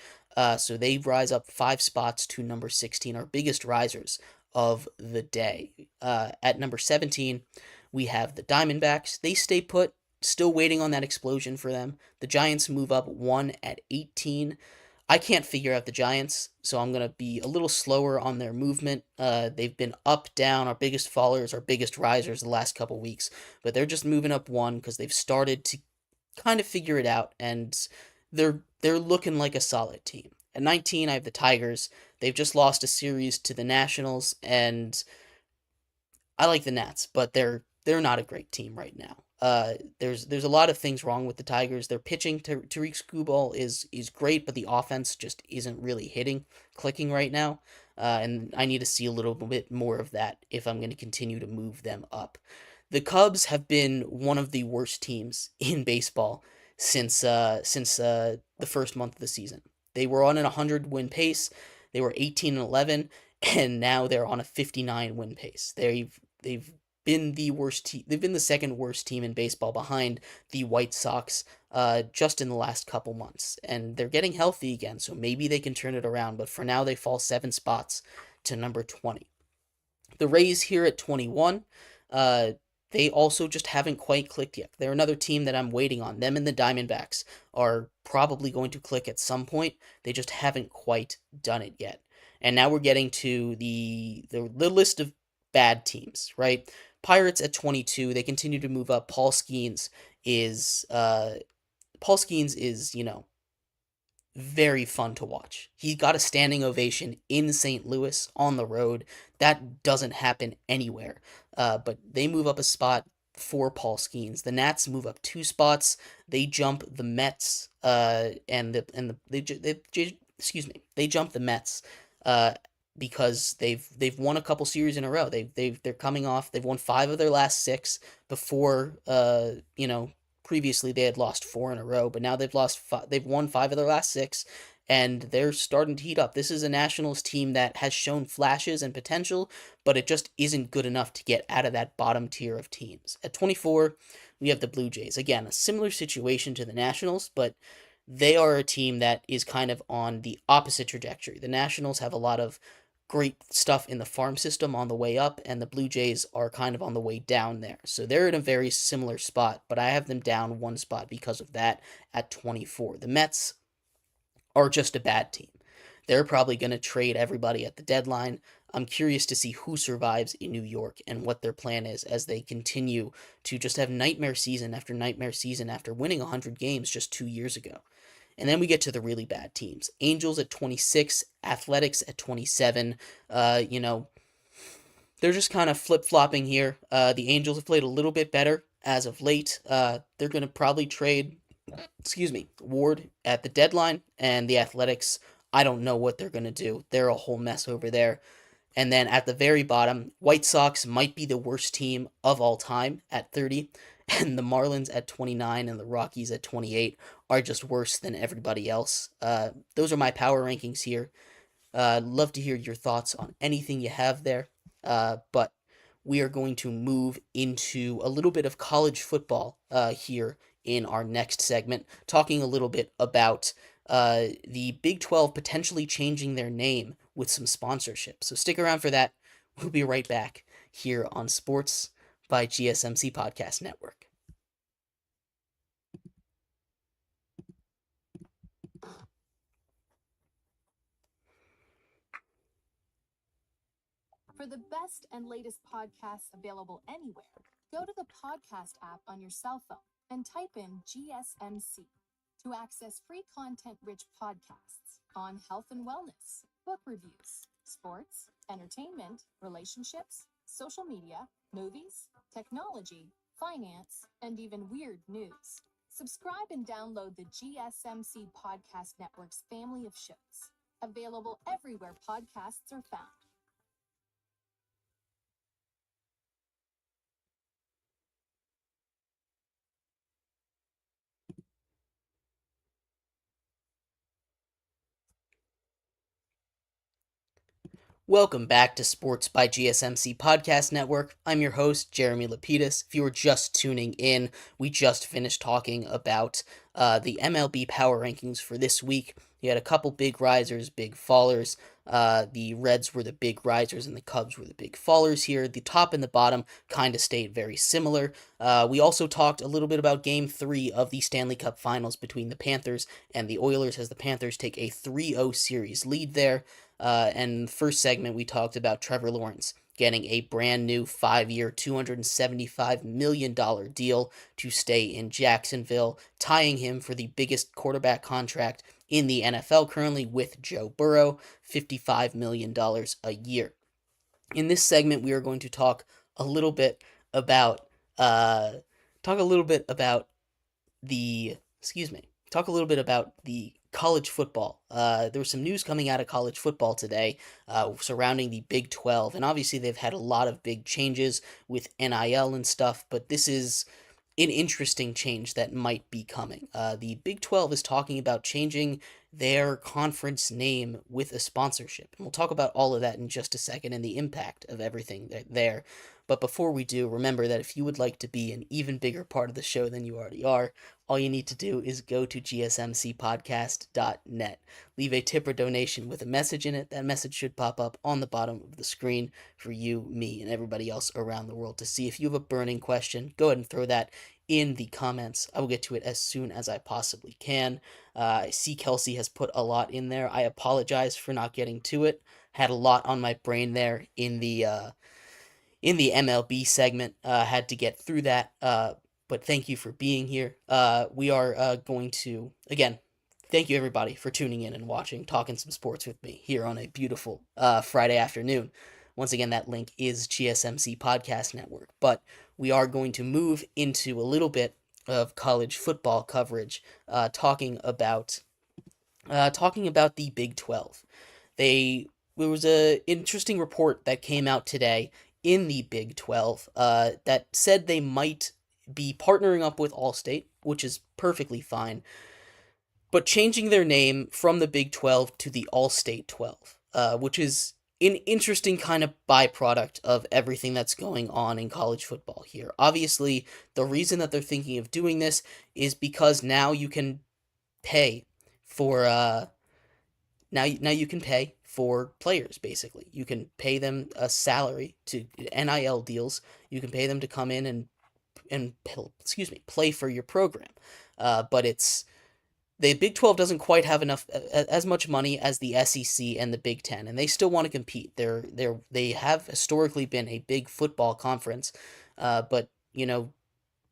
so they rise up 5 spots to number 16, our biggest risers of the day. At number 17, we have the Diamondbacks. They stay put, still waiting on that explosion for them. The Giants move up one at 18. I can't figure out the Giants, so I'm going to be a little slower on their movement. They've been up, down, our biggest fallers, our biggest risers the last couple weeks, but they're just moving up one because they've started to kind of figure it out, and they're looking like a solid team. At 19, I have the Tigers. They've just lost a series to the Nationals, and I like the Nats, but they're not a great team right now. There's a lot of things wrong with the Tigers. Their pitching, Tariq Skubal is great, but the offense just isn't really clicking right now. And I need to see a little bit more of that if I'm going to continue to move them up. The Cubs have been one of the worst teams in baseball since the first month of the season. They were on an 100 win pace. They were 18-11, and now they're on a 59 win pace. They've been the worst team. They've been the second worst team in baseball behind the White Sox just in the last couple months. And they're getting healthy again, so maybe they can turn it around. But for now, they fall 7 spots to number 20. The Rays here at 21, uh, they also just haven't quite clicked yet. They're another team that I'm waiting on. Them and the Diamondbacks are probably going to click at some point. They just haven't quite done it yet. And now we're getting to the list of bad teams, right? Pirates at 22, they continue to move up. Is Paul Skeens is, very fun to watch. He got a standing ovation in St. Louis on the road. That doesn't happen anywhere. But they move up a spot for Paul Skeens. The Nats move up 2 spots. They jump the Mets. They jump the Mets. Because they've won a couple series in a row. They're coming off. They've won 5 of their last 6 before. Previously they had lost 4 in a row, but now they've won 5 of their last 6, and they're starting to heat up. This is a Nationals team that has shown flashes and potential, but it just isn't good enough to get out of that bottom tier of teams. At 24, we have the Blue Jays. Again, a similar situation to the Nationals, but they are a team that is kind of on the opposite trajectory. The Nationals have a lot of great stuff in the farm system on the way up, and the Blue Jays are kind of on the way down there. So they're in a very similar spot, but I have them down 1 spot because of that at 24. The Mets are just a bad team. They're probably going to trade everybody at the deadline. I'm curious to see who survives in New York and what their plan is as they continue to just have nightmare season after winning 100 games just 2 years ago. And then we get to the really bad teams. Angels at 26, Athletics at 27. They're just kind of flip-flopping here. The Angels have played a little bit better as of late. They're going to probably trade, Ward at the deadline. And the Athletics, I don't know what they're going to do. They're a whole mess over there. And then at the very bottom, White Sox might be the worst team of all time at 30. And the Marlins at 29 and the Rockies at 28 are just worse than everybody else. Those are my power rankings here. Love to hear your thoughts on anything you have there. But we are going to move into a little bit of college football here in our next segment, talking a little bit about the Big 12 potentially changing their name with some sponsorship. So stick around for that. We'll be right back here on Sports by GSMC Podcast Network. For the best and latest podcasts available anywhere, go to the podcast app on your cell phone and type in GSMC to access free content-rich podcasts on health and wellness, book reviews, sports, entertainment, relationships, social media, movies, technology, finance, and even weird news. Subscribe and download the GSMC Podcast Network's family of shows, available everywhere podcasts are found. Welcome back to Sports by GSMC Podcast Network. I'm your host, Jeremy Lapidus. If you were just tuning in, we just finished talking about the MLB Power Rankings for this week. You had a couple big risers, big fallers. The Reds were the big risers and the Cubs were the big fallers here. The top and the bottom kind of stayed very similar. We also talked a little bit about Game 3 of the Stanley Cup Finals between the Panthers and the Oilers as the Panthers take a 3-0 series lead there. And first segment, we talked about Trevor Lawrence getting a brand new 5-year, $275 million deal to stay in Jacksonville, tying him for the biggest quarterback contract in the NFL currently with Joe Burrow, $55 million a year. In this segment, we are going to talk a little bit about the college football. There was some news coming out of college football today surrounding the Big 12, and obviously they've had a lot of big changes with NIL and stuff, but this is an interesting change that might be coming. The Big 12 is talking about changing their conference name with a sponsorship, and we'll talk about all of that in just a second and the impact of everything there. But before we do, remember that if you would like to be an even bigger part of the show than you already are, all you need to do is go to gsmcpodcast.net. Leave a tip or donation with a message in it. That message should pop up on the bottom of the screen for you, me, and everybody else around the world to see. If you have a burning question, go ahead and throw that in the comments. I will get to it as soon as I possibly can. I see Kelsey has put a lot in there. I apologize for not getting to it. Had a lot on my brain there in the MLB segment. Had to get through that. But thank you for being here. We are going to, again, thank you everybody for tuning in and watching, talking some sports with me here on a beautiful Friday afternoon. Once again, that link is GSMC Podcast Network. But we are going to move into a little bit of college football coverage, talking about the Big 12. There was an interesting report that came out today in the Big 12 that said they might be partnering up with Allstate, which is perfectly fine, but changing their name from the Big 12 to the Allstate 12, which is an interesting kind of byproduct of everything that's going on in college football here. Obviously, the reason that they're thinking of doing this is because now you can pay for now you can pay for players, basically. You can pay them a salary to NIL deals. You can pay them to come in and play for your program. But the Big 12 doesn't quite have enough as much money as the SEC and the Big 10, and they still want to compete. They have historically been a big football conference, but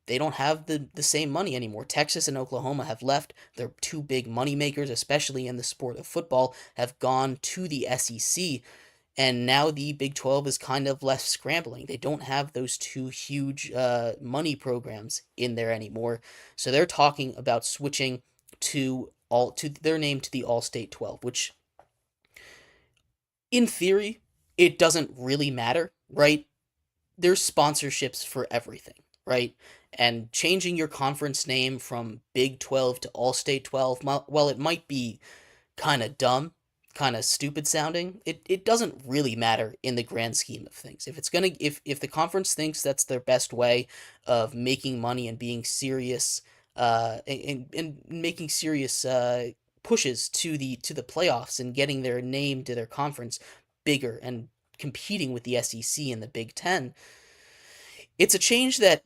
they don't have the same money anymore. Texas and Oklahoma have left. Their two big money makers, especially in the sport of football, have gone to the SEC. And now the Big 12 is kind of left scrambling. They don't have those two huge money programs in there anymore. So they're talking about switching to their name to the All-State 12, which in theory, it doesn't really matter, right? There's sponsorships for everything, right? And changing your conference name from Big 12 to All-State 12, well, it might be kind of dumb, kind of stupid sounding, it doesn't really matter in the grand scheme of things. If the conference thinks that's their best way of making money and being serious, and making serious pushes to the playoffs and getting their name to their conference bigger and competing with the SEC and the Big 10, it's a change that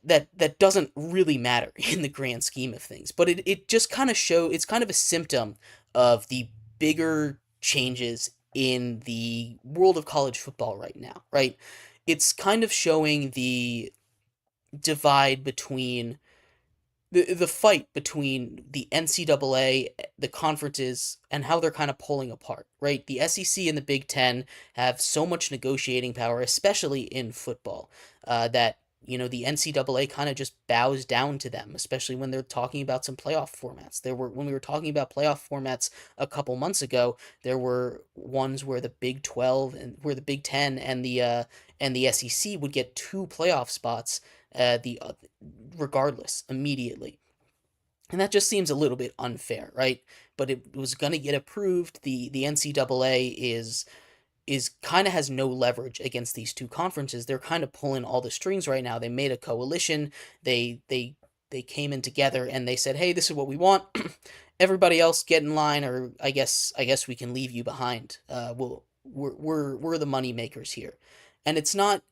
doesn't really matter in the grand scheme of things. But it just kind of it's kind of a symptom of the bigger changes in the world of college football right now, right? It's kind of showing the divide between the fight between the NCAA, the conferences, and how they're kind of pulling apart, right? The SEC and the Big 10 have so much negotiating power, especially in football, that the NCAA kind of just bows down to them, especially when they're talking about some playoff formats. When we were talking about playoff formats a couple months ago, there were ones where the Big 12 and where the Big 10 and the SEC would get two playoff spots, regardless immediately. And that just seems a little bit unfair, right? But it was going to get approved. The NCAA is kind of has no leverage against these two conferences. They're kind of pulling all the strings right now. They made a coalition. They came in together and they said, "Hey, this is what we want. Everybody else get in line, or I guess we can leave you behind. We're the money makers here." And it's not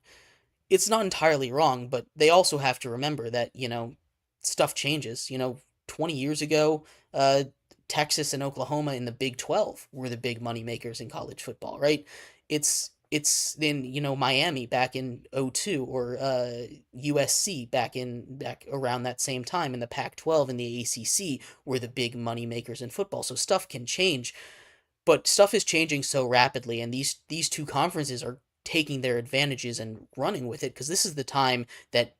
entirely wrong, but they also have to remember that, stuff changes. 20 years ago, Texas and Oklahoma in the Big 12 were the big money makers in college football, right? It's then, Miami back in '02, or USC back around that same time in the Pac-12 and the ACC were the big money makers in football. So stuff can change, but stuff is changing so rapidly, and these two conferences are taking their advantages and running with it, because this is the time that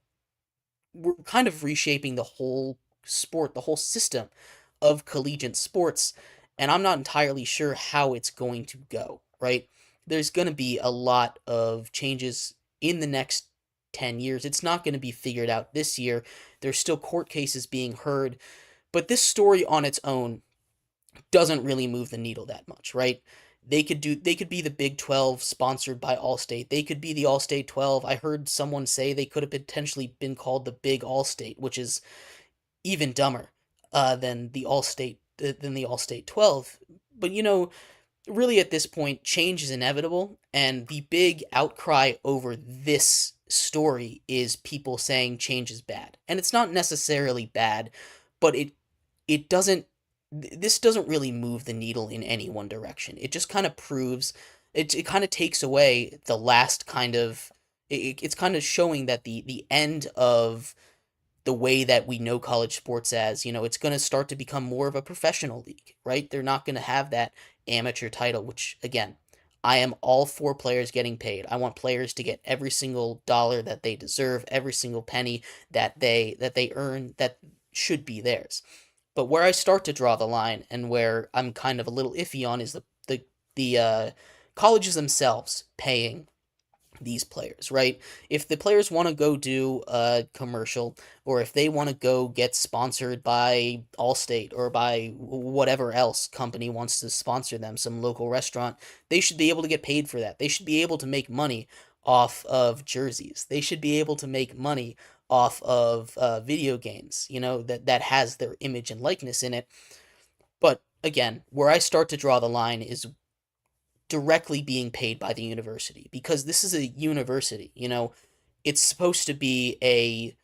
we're kind of reshaping the whole sport, the whole system of collegiate sports, and I'm not entirely sure how it's going to go, right? There's going to be a lot of changes in the next 10 years. It's not going to be figured out this year. There's still court cases being heard, but this story on its own doesn't really move the needle that much, right? They could be the Big 12 sponsored by Allstate. They could be the Allstate 12. I heard someone say they could have potentially been called the Big Allstate, which is even dumber than the Allstate 12. But really at this point, change is inevitable, and the big outcry over this story is people saying change is bad. And it's not necessarily bad, but it doesn't this doesn't really move the needle in any one direction. It just kind of proves it kind of takes away the last kind of it's kind of showing that the end of the way that we know college sports as, it's going to start to become more of a professional league, right? They're not going to have that amateur title, which again, I am all for players getting paid. I want players to get every single dollar that they deserve, every single penny that they earn that should be theirs. But where I start to draw the line, and where I'm kind of a little iffy on, is the colleges themselves paying these players, right? If the players want to go do a commercial, or if they want to go get sponsored by Allstate or by whatever else company wants to sponsor them, some local restaurant, they should be able to get paid for that. They should be able to make money off of jerseys. They should be able to make money off of video games, that has their image and likeness in it. But again, where I start to draw the line is directly being paid by the university, because this is a university. It's supposed to be a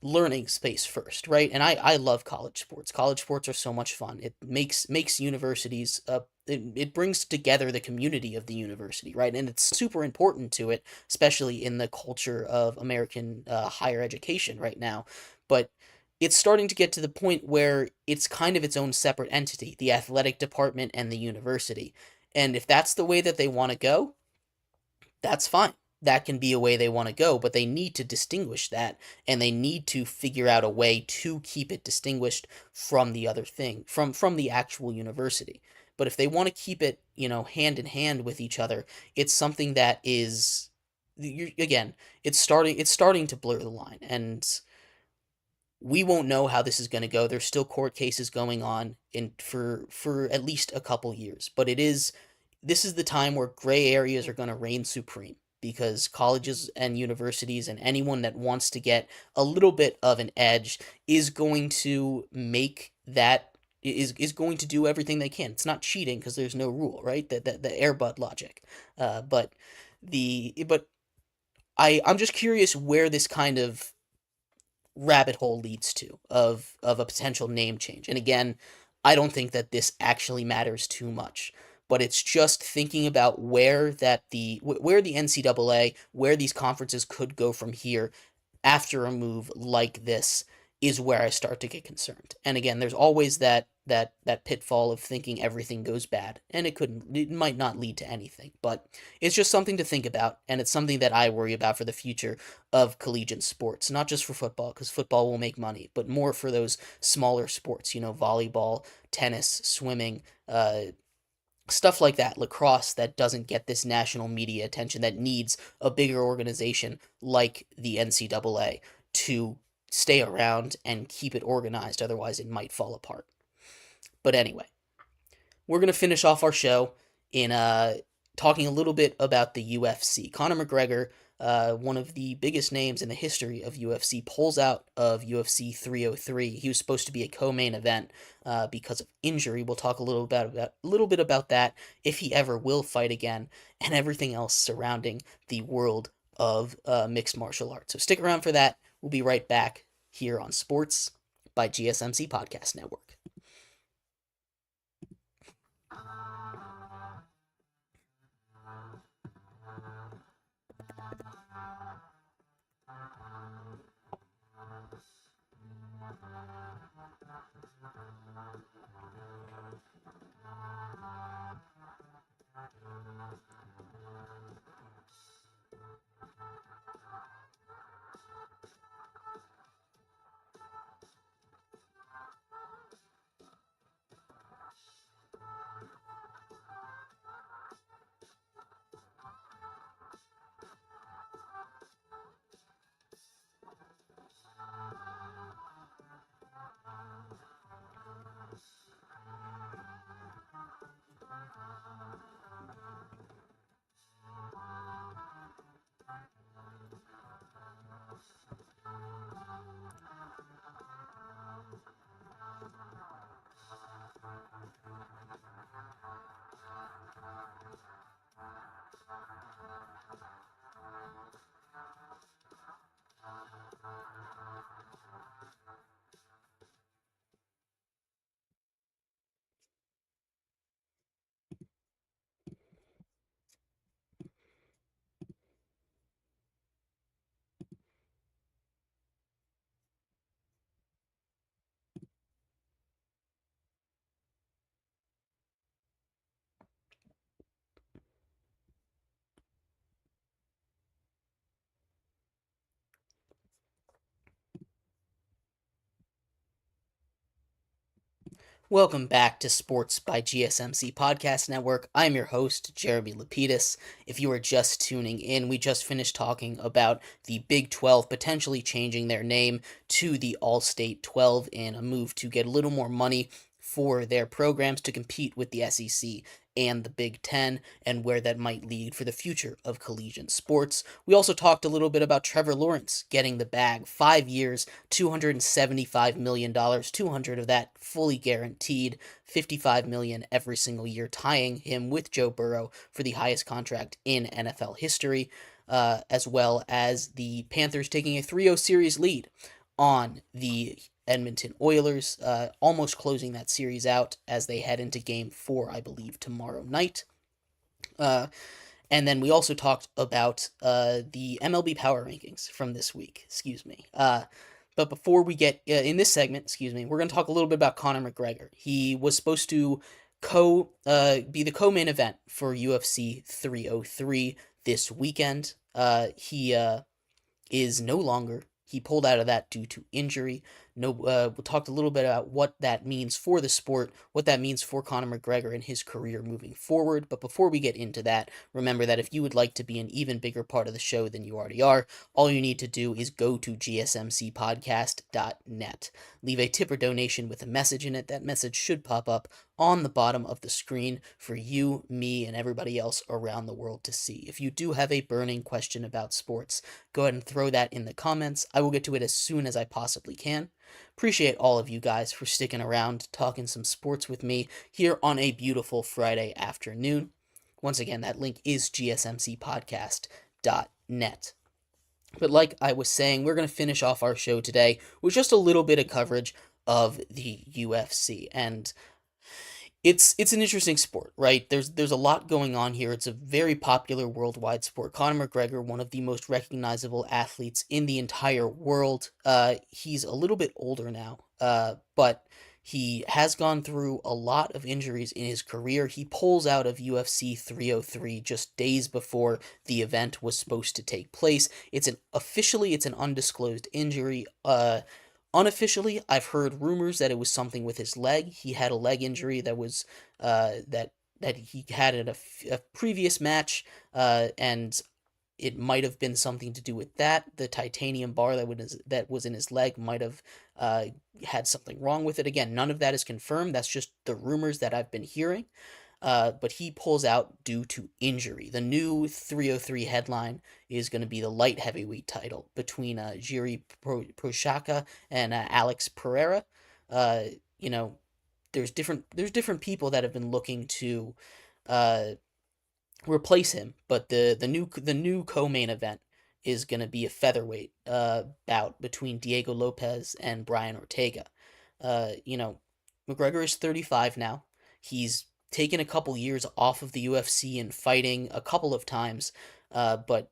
learning space first, right? And I love college sports. College sports are so much fun. It makes universities it brings together the community of the university, right? And it's super important to it, especially in the culture of American higher education right now. But it's starting to get to the point where it's kind of its own separate entity, the athletic department and the university. And if that's the way that they want to go, that's fine. That can be a way they want to go, but they need to distinguish that, and they need to figure out a way to keep it distinguished from the other thing, from the actual university. But if they want to keep it, hand in hand with each other, it's something that is, again, it's starting to blur the line, and we won't know how this is going to go. There's still court cases going on for at least a couple years, but this is the time where gray areas are going to reign supreme, because colleges and universities and anyone that wants to get a little bit of an edge is going to make that is going to do everything they can. It's not cheating because there's no rule, right? The Air Bud logic. But I'm just curious where this kind of rabbit hole leads to of a potential name change. And again, I don't think that this actually matters too much, but it's just thinking about where the NCAA, where these conferences could go from here after a move like this, is where I start to get concerned. And again, there's always that pitfall of thinking everything goes bad, and it might not lead to anything, but it's just something to think about, and it's something that I worry about for the future of collegiate sports, not just for football, because football will make money, but more for those smaller sports, volleyball, tennis, swimming, stuff like that, lacrosse, that doesn't get this national media attention, that needs a bigger organization like the NCAA to stay around and keep it organized. Otherwise, it might fall apart. But anyway, we're going to finish off our show in talking a little bit about the UFC. Conor McGregor, one of the biggest names in the history of UFC, pulls out of UFC 303. He was supposed to be a co-main event because of injury. We'll talk a little bit about that, if he ever will fight again, and everything else surrounding the world of mixed martial arts. So stick around for that. We'll be right back here on Sports by GSMC Podcast Network. Welcome back to Sports by GSMC Podcast Network. I'm your host, Jeremy Lapidus. If you are just tuning in, we just finished talking about the Big 12 potentially changing their name to the All-State 12 in a move to get a little more money for their programs to compete with the SEC and the Big Ten, and where that might lead for the future of collegiate sports. We also talked a little bit about Trevor Lawrence getting the bag, 5 years, $275 million, 200 of that fully guaranteed, $55 million every single year, tying him with Joe Burrow for the highest contract in NFL history, as well as the Panthers taking a 3-0 series lead on the Edmonton Oilers, almost closing that series out as they head into Game 4, I believe, tomorrow night. And then we also talked about the MLB Power Rankings from this week, but before we get in this segment, we're going to talk a little bit about Conor McGregor. He was supposed to be the co-main event for UFC 303 this weekend. He is no longer. He pulled out of that due to injury. We talked a little bit about what that means for the sport, what that means for Conor McGregor and his career moving forward. But before we get into that, remember that if you would like to be an even bigger part of the show than you already are, all you need to do is go to gsmcpodcast.net. Leave a tip or donation with a message in it. That message should pop up on the bottom of the screen for you, me, and everybody else around the world to see. If you do have a burning question about sports, go ahead and throw that in the comments. I will get to it as soon as I possibly can. Appreciate all of you guys for sticking around, talking some sports with me here on a beautiful Friday afternoon. Once again, that link is gsmcpodcast.net. But like I was saying, we're going to finish off our show today with just a little bit of coverage of the UFC. And it's an interesting sport, right? There's a lot going on here. It's a very popular worldwide sport. Conor McGregor, one of the most recognizable athletes in the entire world. He's a little bit older now, but he has gone through a lot of injuries in his career. He pulls out of UFC 303 just days before the event was supposed to take place. It's an undisclosed injury. Unofficially, I've heard rumors that it was something with his leg. He had a leg injury that was that he had in a previous match, and it might have been something to do with that. The titanium bar that was in his leg might have had something wrong with it. Again, none of that is confirmed. That's just the rumors that I've been hearing. but he pulls out due to injury. The new 303 headline is going to be the light heavyweight title between Jiri Prochazka and Alex Pereira. Uh, you know, there's different people that have been looking to uh, replace him, but the new co-main event is going to be a featherweight bout between Diego Lopez and Brian Ortega. You know, McGregor is 35 now. He's taken a couple years off of the UFC and fighting a couple of times, but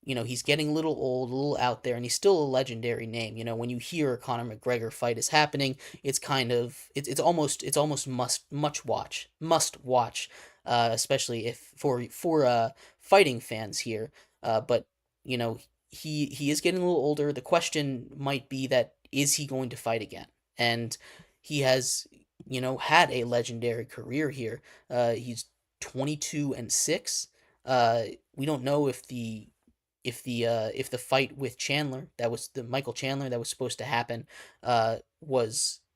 he's getting a little old, a little out there, and he's still a legendary name. When you hear a Conor McGregor fight is happening, it's kind of it's almost must watch, especially if for fighting fans here. But he is getting a little older. The question might be that is he going to fight again? And he has had a legendary career here. He's 22-6. We don't know if the fight with Chandler, that was the Michael Chandler that was supposed to happen,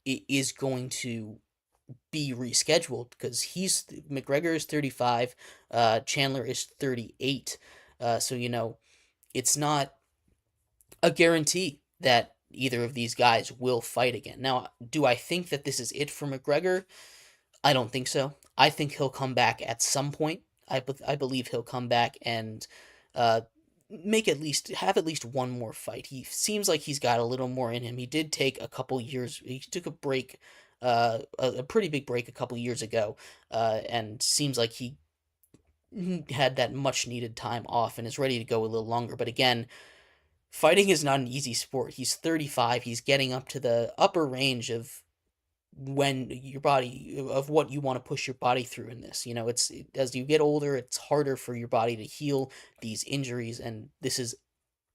is going to be rescheduled, because McGregor is 35, Chandler is 38, so it's not a guarantee that either of these guys will fight again. Now, do I think that this is it for McGregor? I don't think so. I think he'll come back at some point. I believe he'll come back and uh, have at least one more fight. He seems like he's got a little more in him. He did take a couple years. He took a break, a pretty big break a couple years ago, and seems like he had that much needed time off and is ready to go a little longer. But again, fighting is not an easy sport. He's 35. He's getting up to the upper range of what you want to push your body through in this. As you get older, it's harder for your body to heal these injuries, and this is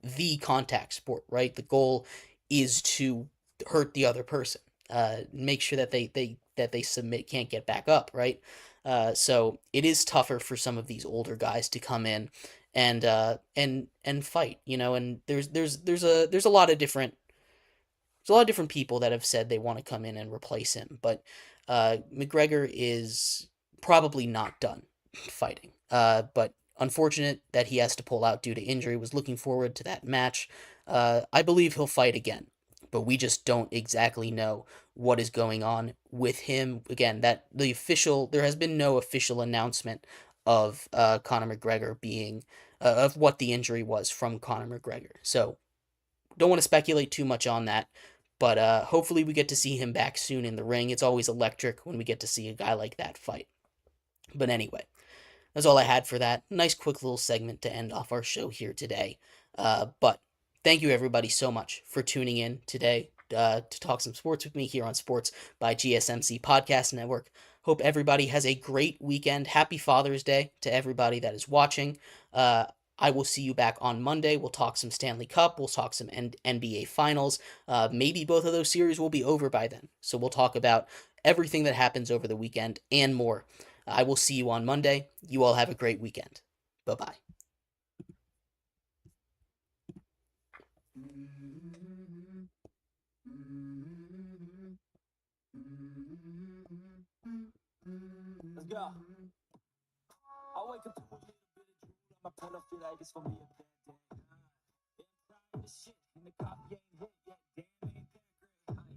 the contact sport, right? The goal is to hurt the other person, make sure that they submit, can't get back up, right? So it is tougher for some of these older guys to come in and fight, and there's a lot of different people that have said they want to come in and replace him, but McGregor is probably not done fighting. But unfortunate that he has to pull out due to injury. Was looking forward to that match. I believe he'll fight again, but we just don't exactly know what is going on with him. Again, there has been no official announcement of Conor McGregor being of what the injury was from Conor McGregor. So don't want to speculate too much on that. But hopefully we get to see him back soon in the ring. It's always electric when we get to see a guy like that fight. But anyway, that's all I had for that. Nice quick little segment to end off our show here today. But thank you everybody so much for tuning in today to talk some sports with me here on Sports by GSMC Podcast Network. Hope everybody has a great weekend. Happy Father's Day to everybody that is watching. I will see you back on Monday. We'll talk some Stanley Cup. We'll talk some NBA Finals. Maybe both of those series will be over by then. So we'll talk about everything that happens over the weekend and more. I will see you on Monday. You all have a great weekend. Bye-bye. Let's go. I wake up to a little bit of drool on my pillow, feel like it's gonna be a bad day. Been trying this shit in the cop, yeah.